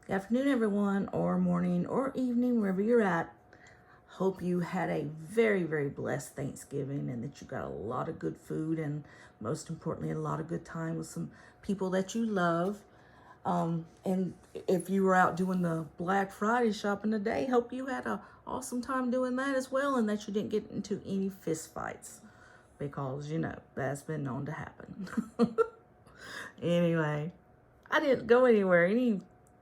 Good afternoon, everyone, or morning, or evening, wherever you're at. Hope you had a very, very blessed Thanksgiving and that you got a lot of good food and, most importantly, a lot of good time with some people that you love. And if you were out doing the Black Friday shopping today, hope you had an awesome time doing that as well and that you didn't get into any fist fights because, that's been known to happen. Anyway, I didn't go anywhere. Any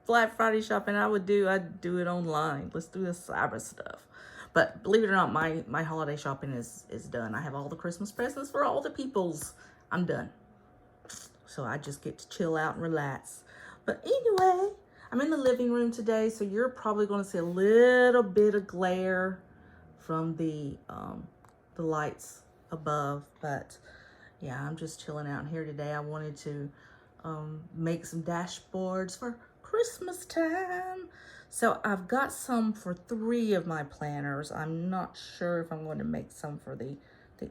Black Friday shopping I'd do it online. Let's do the cyber stuff. But believe it or not, my holiday shopping is done. I have all the Christmas presents for all the peoples. I'm done. So I just get to chill out and relax. But anyway, I'm in the living room today, so you're probably going to see a little bit of glare from the lights above. But yeah, I'm just chilling out here today. I wanted to make some dashboards for Christmas time. So I've got some for 3 of my planners. I'm not sure if I'm going to make some for the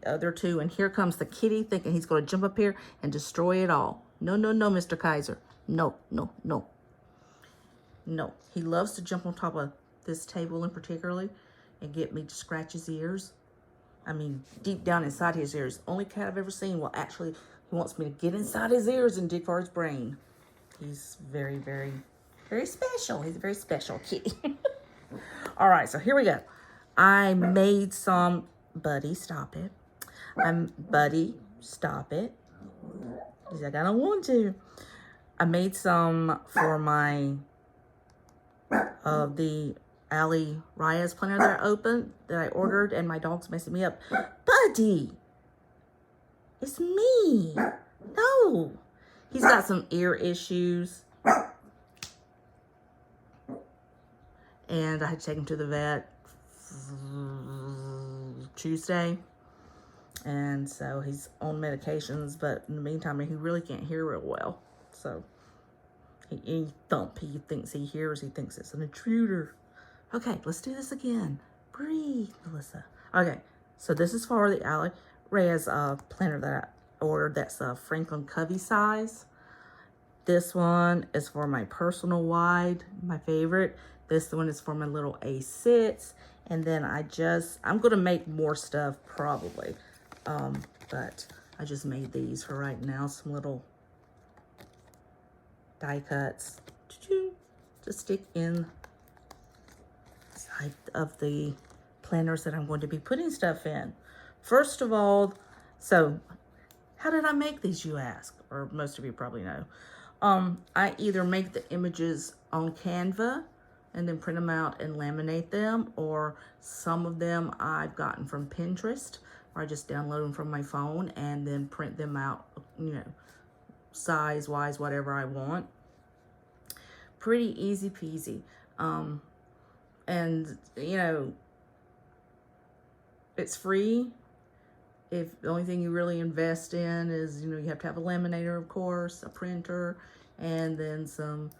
other 2. And here comes the kitty thinking he's going to jump up here and destroy it all. No, no, no, Mr. Kaiser. No, no, no. No. He loves to jump on top of this table in particularly and get me to scratch his ears. I mean, deep down inside his ears. Only cat I've ever seen will actually, he wants me to get inside his ears and dig for his brain. He's very, very, very special. He's a very special kitty. All right, so here we go. I made some, Buddy, stop it. Buddy, stop it. He's like, I don't want to. I made some for my, the Ali Reyes planner that I ordered, and my dog's messing me up. Buddy, it's me. No. He's got some ear issues. And I had to take him to the vet Tuesday. And so he's on medications, but in the meantime, he really can't hear real well. So he thinks he hears, he thinks it's an intruder. Okay, let's do this again. Breathe, Melissa. Okay, so this is for the Ali Reyes planner that I ordered. That's a Franklin Covey size. This one is for my personal wide, my favorite. This one is for my little A6. And then I'm going to make more stuff probably. But I just made these for right now. Some little die cuts to stick in side of the planners that I'm going to be putting stuff in. First of all, so how did I make these, you ask? Or most of you probably know. I either make the images on Canva and then print them out and laminate them, or some of them I've gotten from Pinterest, where I just download them from my phone and then print them out, size-wise, whatever I want. Pretty easy peasy. And, it's free. If the only thing you really invest in is, you have to have a laminator, of course, a printer, and then some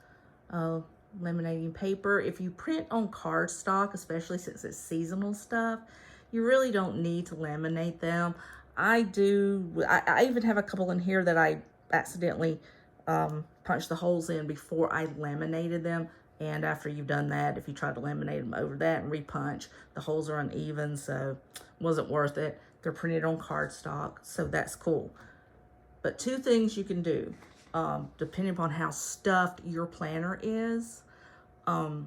laminating paper. If you print on cardstock, especially since it's seasonal stuff, you really don't need to laminate them. I do. I even have a couple in here that I accidentally punched the holes in before I laminated them. And after you've done that, if you try to laminate them over that and repunch, the holes are uneven, so it wasn't worth it. They're printed on cardstock, so that's cool. But 2 things you can do, depending upon how stuffed your planner is. You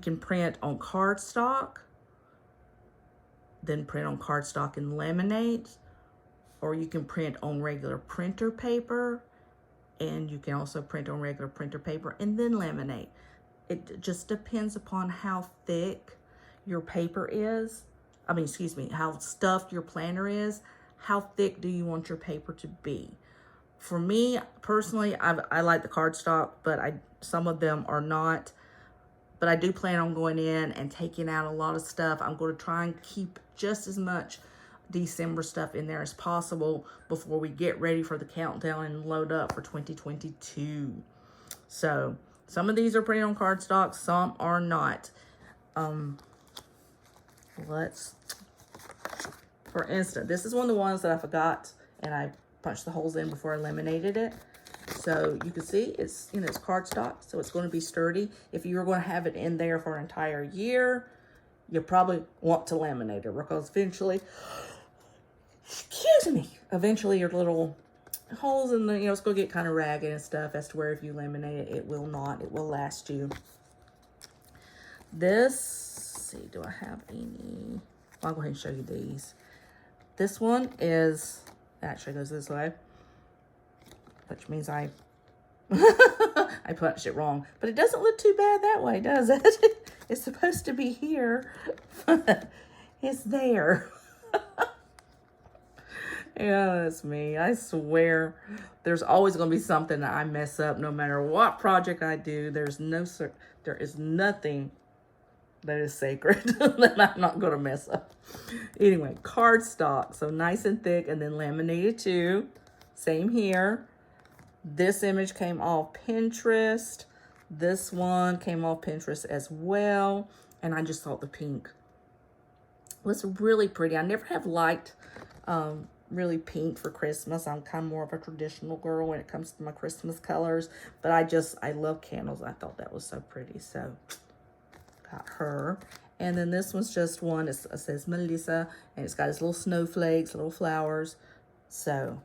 can print on cardstock, then print on cardstock and laminate, or you can print on regular printer paper, and you can also print on regular printer paper and then laminate. It just depends upon how thick your paper is. How stuffed your planner is. How thick do you want your paper to be? For me, personally, I like the cardstock, but some of them are not. But I do plan on going in and taking out a lot of stuff. I'm going to try and keep just as much December stuff in there as possible before we get ready for the countdown and load up for 2022. So some of these are printed on cardstock, some are not. For instance, this is one of the ones that I forgot and I punched the holes in before I laminated it. So you can see it's, you know, it's cardstock, so it's going to be sturdy. If you're going to have it in there for an entire year, you probably want to laminate it, because eventually, excuse me, eventually your little holes in the, you know, it's going to get kind of ragged and stuff, as to where if you laminate it, it will not. It will last you. This, let's see, do I have any? I'll go ahead and show you these. This one is, actually goes this way, which means I I punched it wrong. But it doesn't look too bad that way, does it? It's supposed to be here. It's there. Yeah, that's me. I swear there's always going to be something that I mess up no matter what project I do. There is nothing that is sacred that I'm not going to mess up. Anyway, cardstock. So nice and thick, and then laminated too. Same here. This image came off Pinterest. This one came off Pinterest as well. And I just thought the pink was really pretty. I never have liked really pink for Christmas. I'm kind of more of a traditional girl when it comes to my Christmas colors. But I love candles. I thought that was so pretty. So got her. And then this one's just one. It says Melissa. And it's got its little snowflakes, little flowers. So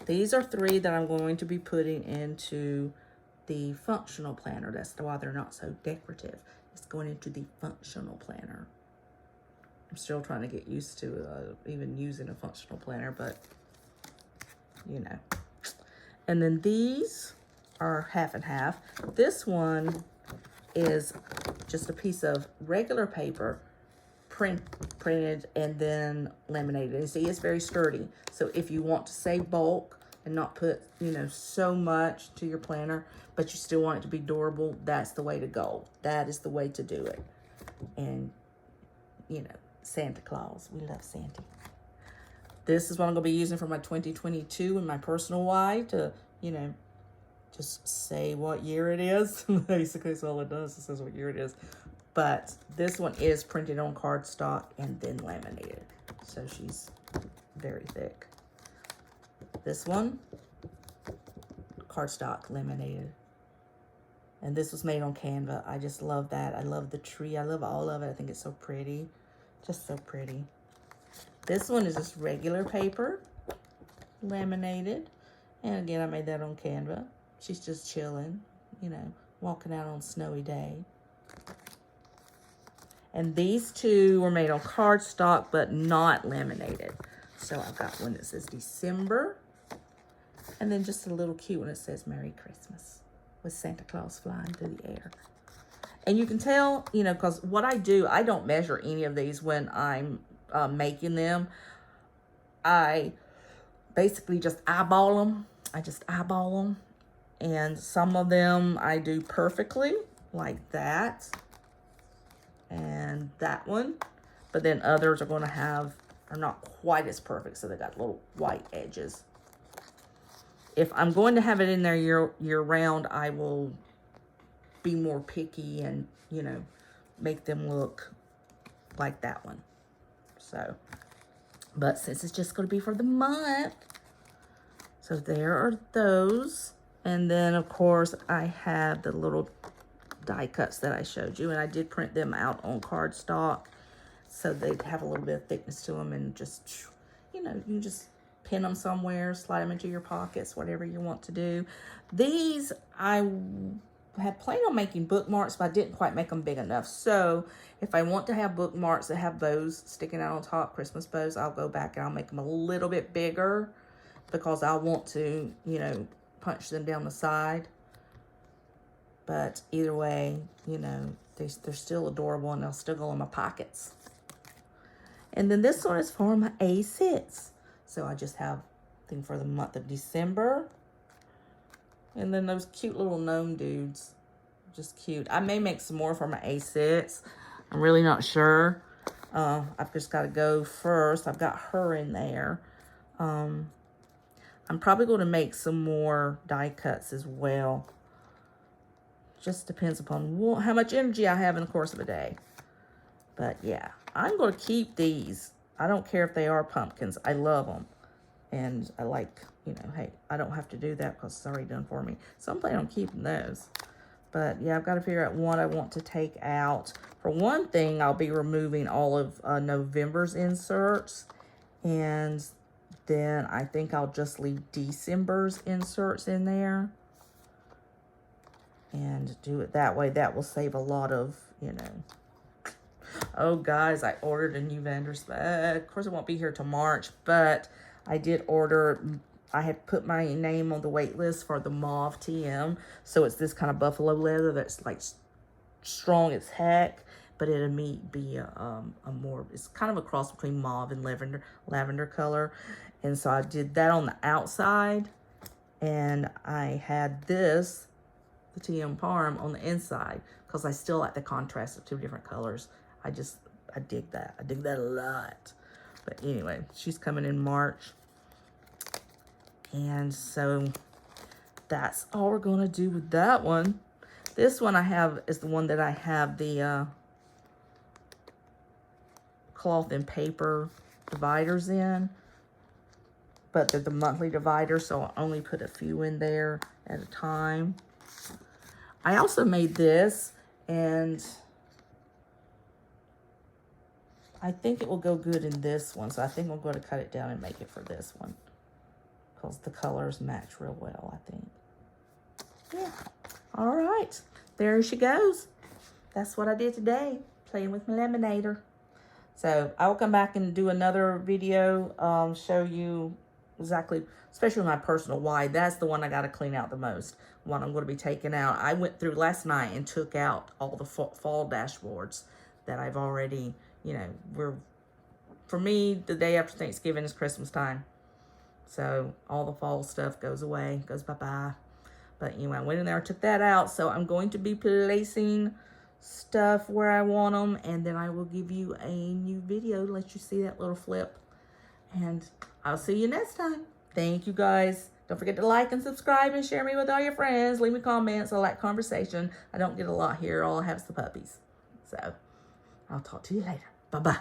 these are 3 that I'm going to be putting into the functional planner. That's why they're not so decorative. It's going into the functional planner. I'm still trying to get used to even using a functional planner, but you know. And then these are half and half. This one is just a piece of regular paper printed and then laminated. And see, it's very sturdy. So if you want to save bulk and not put, you know, so much to your planner, but you still want it to be durable, that's the way to go. That is the way to do it. And, you know, Santa Claus. We love Santa. This is what I'm going to be using for my 2022 and my personal why to, you know, just say what year it is. Basically, that's all it does. It says what year it is. But this one is printed on cardstock and then laminated. So she's very thick. This one, cardstock laminated. And this was made on Canva. I just love that. I love the tree. I love all of it. I think it's so pretty. Just so pretty. This one is just regular paper, laminated. And again, I made that on Canva. She's just chilling, you know, walking out on a snowy day. And these 2 were made on cardstock, but not laminated. So I've got one that says December. And then just a little cute one that says Merry Christmas, with Santa Claus flying through the air. And you can tell, you know, because what I do, I don't measure any of these when I'm making them. I basically just eyeball them. I just eyeball them. And some of them I do perfectly, like that. And that one. But then others are not quite as perfect, so they got little white edges. If I'm going to have it in there year round, I will be more picky and, you know, make them look like that one. So, but since it's just going to be for the month, so there are those. And then, of course, I have the little die cuts that I showed you, and I did print them out on cardstock, so they'd have a little bit of thickness to them, and just, you know, you can just pin them somewhere, slide them into your pockets, whatever you want to do. These, I had planned on making bookmarks, but I didn't quite make them big enough. So if I want to have bookmarks that have bows sticking out on top, Christmas bows, I'll go back and I'll make them a little bit bigger, because I want to, you know, punch them down the side. But either way, you know, they're still adorable, and they'll still go in my pockets. And then this one is for my A6. So I just have thing for the month of December. And then those cute little gnome dudes. Just cute. I may make some more for my A6. I'm really not sure. I've just got to go first. I've got her in there. I'm probably going to make some more die cuts as well. Just depends upon how much energy I have in the course of a day. But yeah, I'm going to keep these. I don't care if they are pumpkins. I love them. And I like, you know, hey, I don't have to do that because it's already done for me. So I'm planning on keeping those. But yeah, I've got to figure out what I want to take out. For one thing, I'll be removing all of November's inserts. And then I think I'll just leave December's inserts in there. And do it that way. That will save a lot of, you know. Oh, guys, I ordered a new vendor's bag. Of course, it won't be here till March, but I did order. I had put my name on the wait list for the Mauve TM. So it's this kind of buffalo leather that's like strong as heck, but it'll be a more, it's kind of a cross between mauve and lavender color. And so I did that on the outside, and I had this, the TM Parm, on the inside, because I still like the contrast of two different colors. I dig that. I dig that a lot. But anyway, she's coming in March. And so that's all we're going to do with that one. This one I have is the one that I have the cloth and paper dividers in. But they're the monthly dividers, so I only put a few in there at a time. I also made this, and I think it will go good in this one. So I think I'm going to cut it down and make it for this one, because the colors match real well, I think. Yeah. All right. There she goes. That's what I did today, playing with my laminator. So I will come back and do another video, show you exactly, especially my personal wide. That's the one I got to clean out the most. One I'm going to be taking out. I went through last night and took out all the fall dashboards that I've already, you know, for me, the day after Thanksgiving is Christmas time. So all the fall stuff goes away, goes bye-bye. But anyway, I went in there, took that out. So I'm going to be placing stuff where I want them. And then I will give you a new video to let you see that little flip. And I'll see you next time. Thank you, guys. Don't forget to like and subscribe and share me with all your friends. Leave me comments. I like conversation. I don't get a lot here. All I have is the puppies. So I'll talk to you later. Bye-bye.